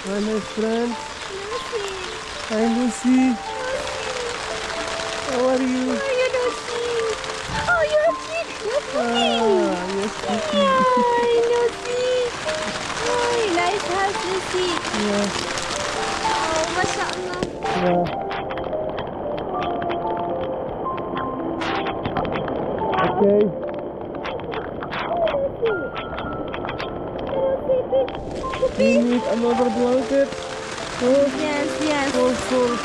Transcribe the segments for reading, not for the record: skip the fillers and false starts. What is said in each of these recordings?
Hi, my friend. Lucy. Hi, Lucy. How are you? How are you, Lucy? Oh, you're cute. You're Ah, puppy. yes, Lucy. Hi, Lucy. Hi, nice house, Lucy. Yeah, Oh, mashallah. yeah. Okay. We Puppy. need another blanket. Oh, Yes, yes. for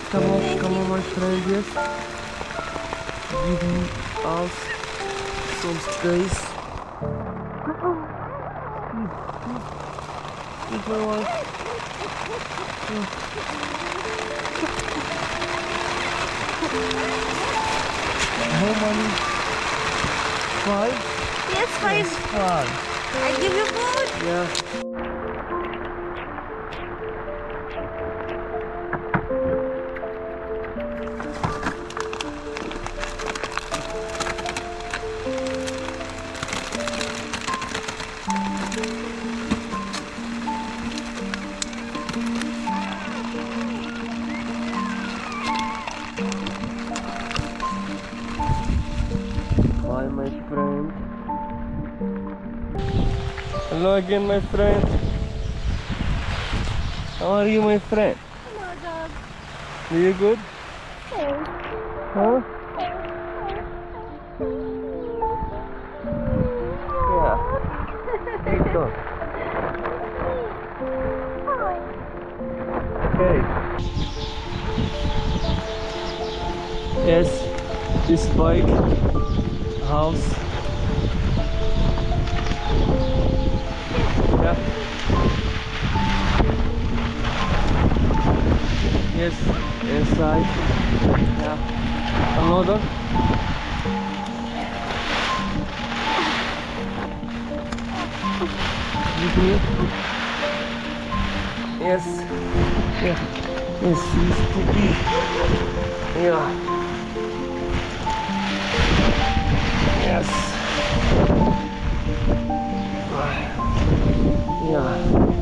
someone. Yes, come on, my friend. Yes, give me us some space. If I want. How many? Five? Yes, Yes, fine. five. I give you food. Yeah. Hi, my friend. Hello again, my friend. How are you, my friend? Hello, dog. Are you good? Hey. Huh? Yeah. Big dog. Hi. Okay. Yes, this bike, house. Yeah. Yes, inside. Yeah. Another. With me. Yes. Yeah. Yes, he's puppy. Yeah. Yes. Yeah.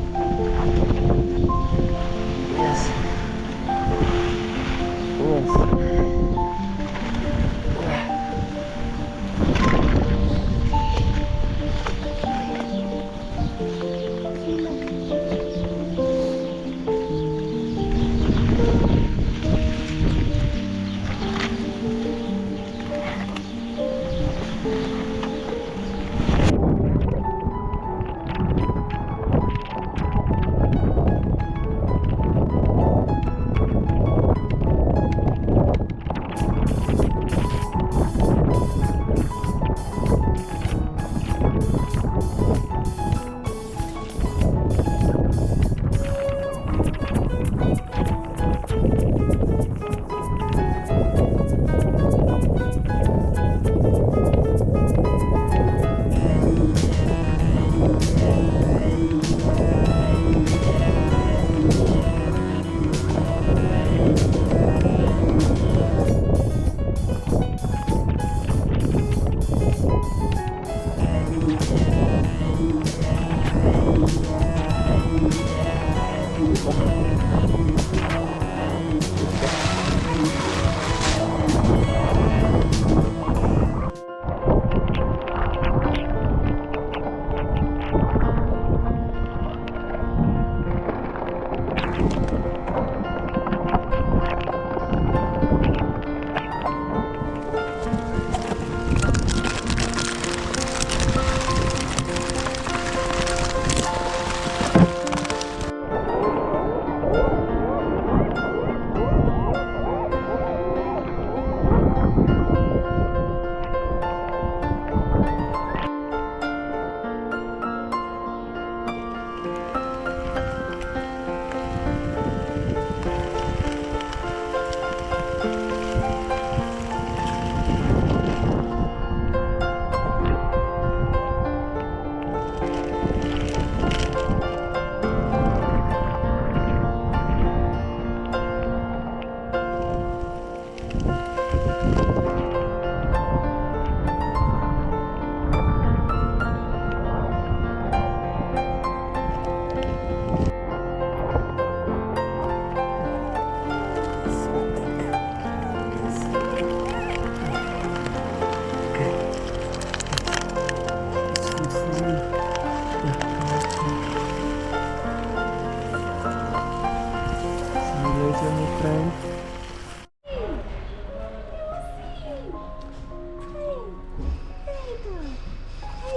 Yes.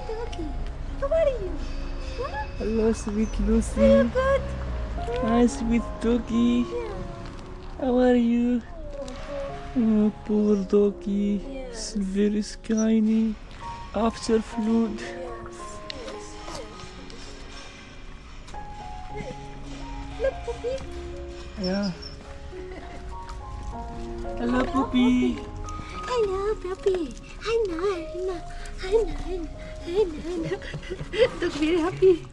doggy. How are you? Huh? Hello, sweet Are you Lucy. good? Hi, sweet doggy. Yeah. How are you? Oh, poor doggy. Yes. It's very skinny. After flood. Yes. Look, puppy. Yeah. Hello, puppy. Hello, puppy. Hi, no. Look very happy.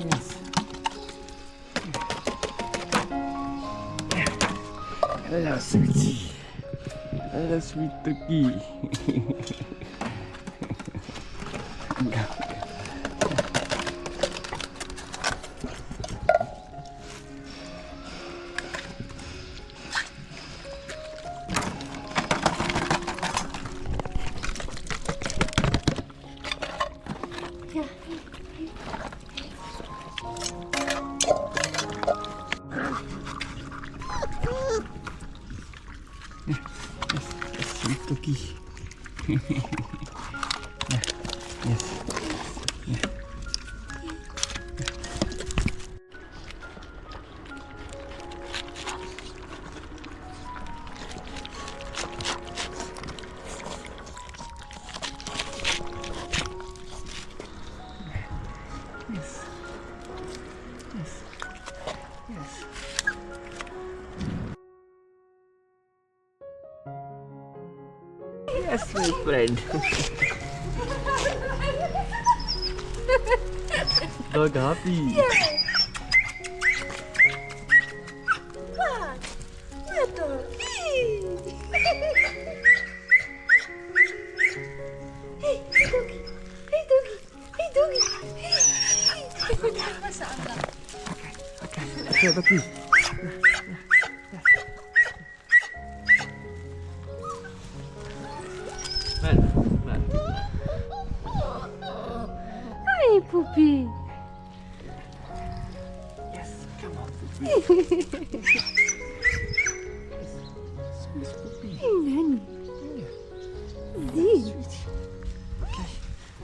Yes. Hello, sweetie. Hello, sweet doggy. Yeah. Sweet doggy. Yes. Yes. Yes. Yes. Yes, my friend. Dog happy. What? What doggy? Hey, doggy. Hey, doggy. Hey, doggy. Okay, doggy. Man. Hi, puppy. Yes, come on, puppy. Sweet puppy. Hey, Nanny. Yeah. Zee. Sweet.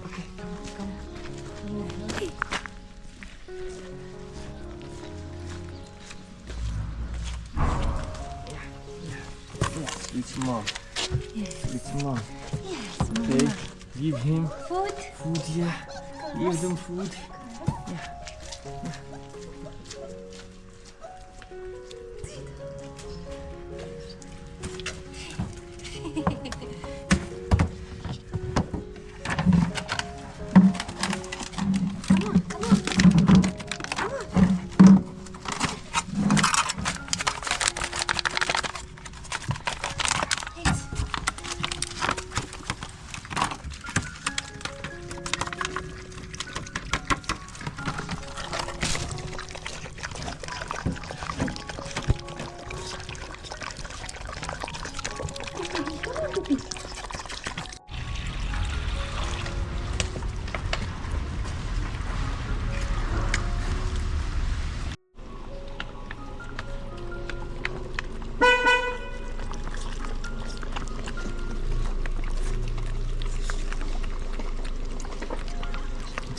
Okay, come on. Yeah, sweet mom. Yes. Sweet mom. Yes, Okay, Mama. give him Food. food, yeah. Give them food. Come on, come on. Come on. Thanks.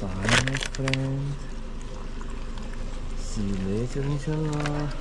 Bye, my friend. See you later, inshallah.